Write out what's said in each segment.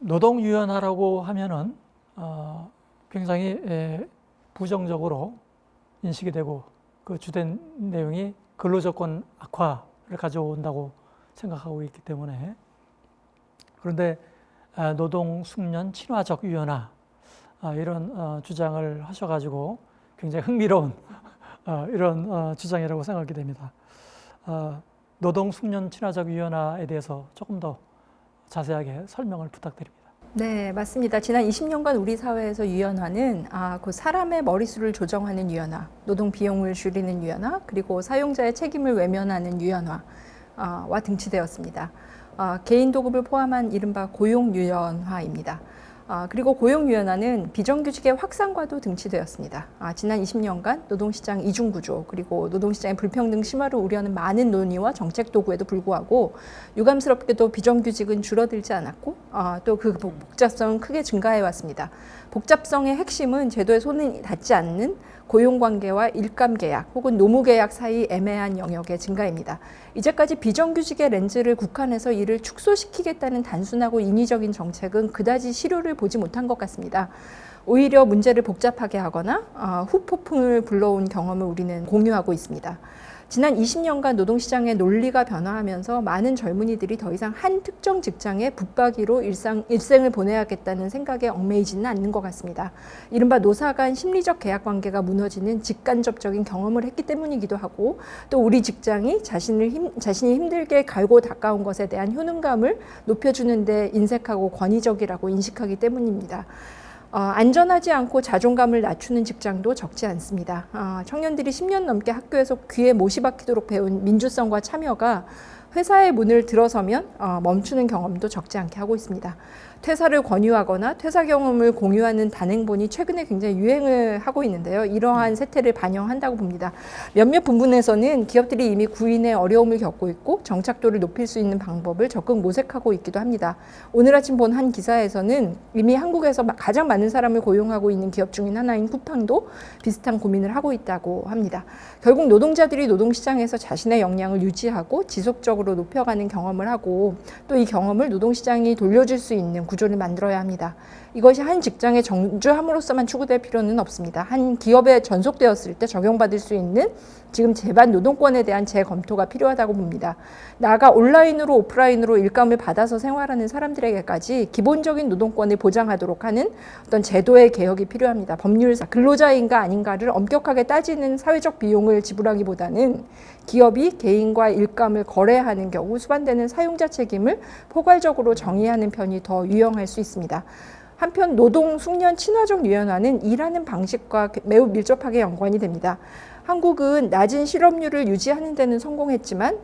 노동유연화라고 하면은 굉장히 부정적으로 인식이 되고 그 주된 내용이 근로조건 악화를 가져온다고 생각하고 있기 때문에, 그런데 노동 숙련 친화적 유연화 이런 주장을 하셔가지고 굉장히 흥미로운 이런 주장이라고 생각하게 됩니다. 노동 숙련 친화적 유연화에 대해서 조금 더 자세하게 설명을 부탁드립니다. 네, 맞습니다. 지난 20년간 우리 사회에서 유연화는 그 사람의 머릿수를 조정하는 유연화, 노동 비용을 줄이는 유연화, 그리고 사용자의 책임을 외면하는 유연화와 등치되었습니다. 개인 도급을 포함한 이른바 고용 유연화입니다. 그리고 고용 유연화는 비정규직의 확산과도 등치되었습니다. 지난 20년간 노동시장 이중구조, 그리고 노동시장의 불평등 심화를 우려하는 많은 논의와 정책 도구에도 불구하고 유감스럽게도 비정규직은 줄어들지 않았고 또 그 복잡성은 크게 증가해 왔습니다. 복잡성의 핵심은 제도에 손이 닿지 않는 고용관계와 일감계약 혹은 노무계약 사이 애매한 영역의 증가입니다. 이제까지 비정규직의 렌즈를 국한해서 이를 축소시키겠다는 단순하고 인위적인 정책은 그다지 실효를 보지 못한 것 같습니다. 오히려 문제를 복잡하게 하거나 후폭풍을 불러온 경험을 우리는 공유하고 있습니다. 지난 20년간 노동시장의 논리가 변화하면서 많은 젊은이들이 더 이상 한 특정 직장에 붙박이로 일생을 보내야겠다는 생각에 얽매이지는 않는 것 같습니다. 이른바 노사 간 심리적 계약 관계가 무너지는 직간접적인 경험을 했기 때문이기도 하고, 또 우리 직장이 자신이 힘들게 갈고 닦아온 것에 대한 효능감을 높여주는 데 인색하고 권위적이라고 인식하기 때문입니다. 안전하지 않고 자존감을 낮추는 직장도 적지 않습니다. 청년들이 10년 넘게 학교에서 귀에 못이 박히도록 배운 민주성과 참여가 회사의 문을 들어서면 멈추는 경험도 적지 않게 하고 있습니다. 퇴사를 권유하거나 퇴사 경험을 공유하는 단행본이 최근에 굉장히 유행을 하고 있는데요. 이러한 세태를 반영한다고 봅니다. 몇몇 부분에서는 기업들이 이미 구인의 어려움을 겪고 있고 정착도를 높일 수 있는 방법을 적극 모색하고 있기도 합니다. 오늘 아침 본 한 기사에서는 이미 한국에서 가장 많은 사람을 고용하고 있는 기업 중인 하나인 쿠팡도 비슷한 고민을 하고 있다고 합니다. 결국 노동자들이 노동시장에서 자신의 역량을 유지하고 지속적으로 높여가는 경험을 하고, 또 이 경험을 노동시장이 돌려줄 수 있는 구조를 만들어야 합니다. 이것이 한 직장에 정주함으로써만 추구될 필요는 없습니다. 한 기업에 전속되었을 때 적용받을 수 있는 지금 제반 노동권에 대한 재검토가 필요하다고 봅니다. 나아가 온라인으로 오프라인으로 일감을 받아서 생활하는 사람들에게까지 기본적인 노동권을 보장하도록 하는 어떤 제도의 개혁이 필요합니다. 법률상 근로자인가 아닌가를 엄격하게 따지는 사회적 비용을 지불하기보다는 기업이 개인과 일감을 거래하는 경우 수반되는 사용자 책임을 포괄적으로 정의하는 편이 더 유용할 수 있습니다. 한편 노동 숙련 친화적 유연화는 일하는 방식과 매우 밀접하게 연관이 됩니다. 한국은 낮은 실업률을 유지하는 데는 성공했지만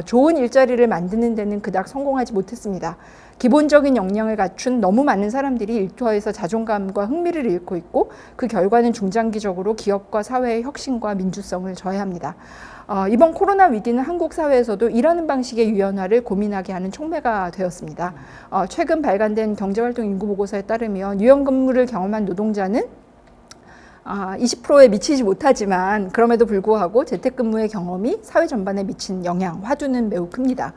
좋은 일자리를 만드는 데는 그닥 성공하지 못했습니다. 기본적인 역량을 갖춘 너무 많은 사람들이 일터에서 자존감과 흥미를 잃고 있고, 그 결과는 중장기적으로 기업과 사회의 혁신과 민주성을 저해합니다. 이번 코로나 위기는 한국 사회에서도 일하는 방식의 유연화를 고민하게 하는 촉매가 되었습니다. 최근 발간된 경제활동 인구보고서에 따르면 유연근무를 경험한 노동자는 20%에 미치지 못하지만 그럼에도 불구하고 재택근무의 경험이 사회 전반에 미친 영향, 화두는 매우 큽니다.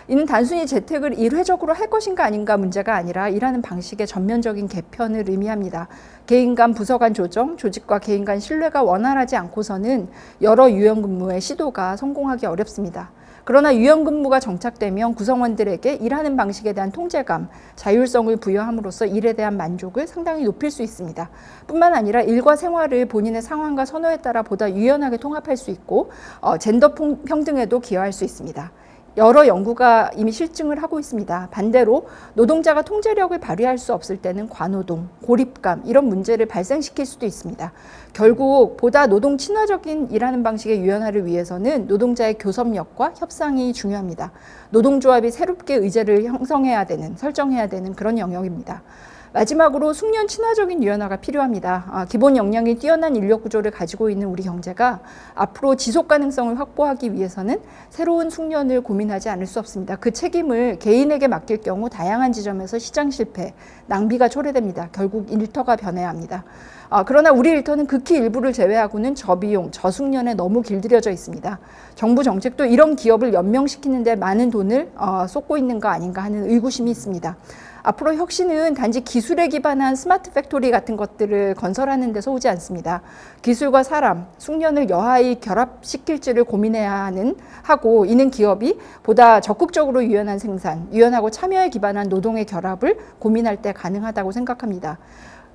이는 단순히 재택을 일회적으로 할 것인가 아닌가 문제가 아니라 일하는 방식의 전면적인 개편을 의미합니다. 개인 간 부서 간 조정, 조직과 개인 간 신뢰가 원활하지 않고서는 여러 유연근무의 시도가 성공하기 어렵습니다. 그러나 유연근무가 정착되면 구성원들에게 일하는 방식에 대한 통제감, 자율성을 부여함으로써 일에 대한 만족을 상당히 높일 수 있습니다. 뿐만 아니라 일과 생활을 본인의 상황과 선호에 따라 보다 유연하게 통합할 수 있고 젠더 평등에도 기여할 수 있습니다. 여러 연구가 이미 실증을 하고 있습니다. 반대로 노동자가 통제력을 발휘할 수 없을 때는 과노동, 고립감 이런 문제를 발생시킬 수도 있습니다. 결국 보다 노동 친화적인 일하는 방식의 유연화를 위해서는 노동자의 교섭력과 협상이 중요합니다. 노동조합이 새롭게 의제를 설정해야 되는 그런 영역입니다. 마지막으로 숙련 친화적인 유연화가 필요합니다. 기본 역량이 뛰어난 인력 구조를 가지고 있는 우리 경제가 앞으로 지속 가능성을 확보하기 위해서는 새로운 숙련을 고민하지 않을 수 없습니다. 그 책임을 개인에게 맡길 경우 다양한 지점에서 시장 실패, 낭비가 초래됩니다. 결국 일터가 변해야 합니다. 그러나 우리 일터는 극히 일부를 제외하고는 저비용, 저숙련에 너무 길들여져 있습니다. 정부 정책도 이런 기업을 연명시키는 데 많은 돈을 쏟고 있는 거 아닌가 하는 의구심이 있습니다. 앞으로 혁신은 단지 기술에 기반한 스마트 팩토리 같은 것들을 건설하는 데서 오지 않습니다. 기술과 사람, 숙련을 여하이 결합시킬지를 고민해야 하고 이는 기업이 보다 적극적으로 유연한 생산, 유연하고 참여에 기반한 노동의 결합을 고민할 때 가능하다고 생각합니다.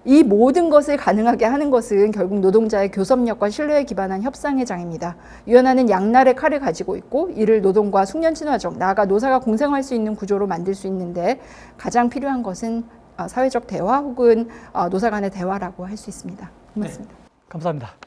이 모든 것을 가능하게 하는 것은 결국 노동자의 교섭력과 신뢰에 기반한 협상의 장입니다. 유연화는 양날의 칼을 가지고 있고 이를 노동과 숙련 친화적, 나아가 노사가 공생할 수 있는 구조로 만들 수 있는데 가장 필요한 것은 사회적 대화 혹은 노사 간의 대화라고 할 수 있습니다. 고맙습니다. 감사합니다.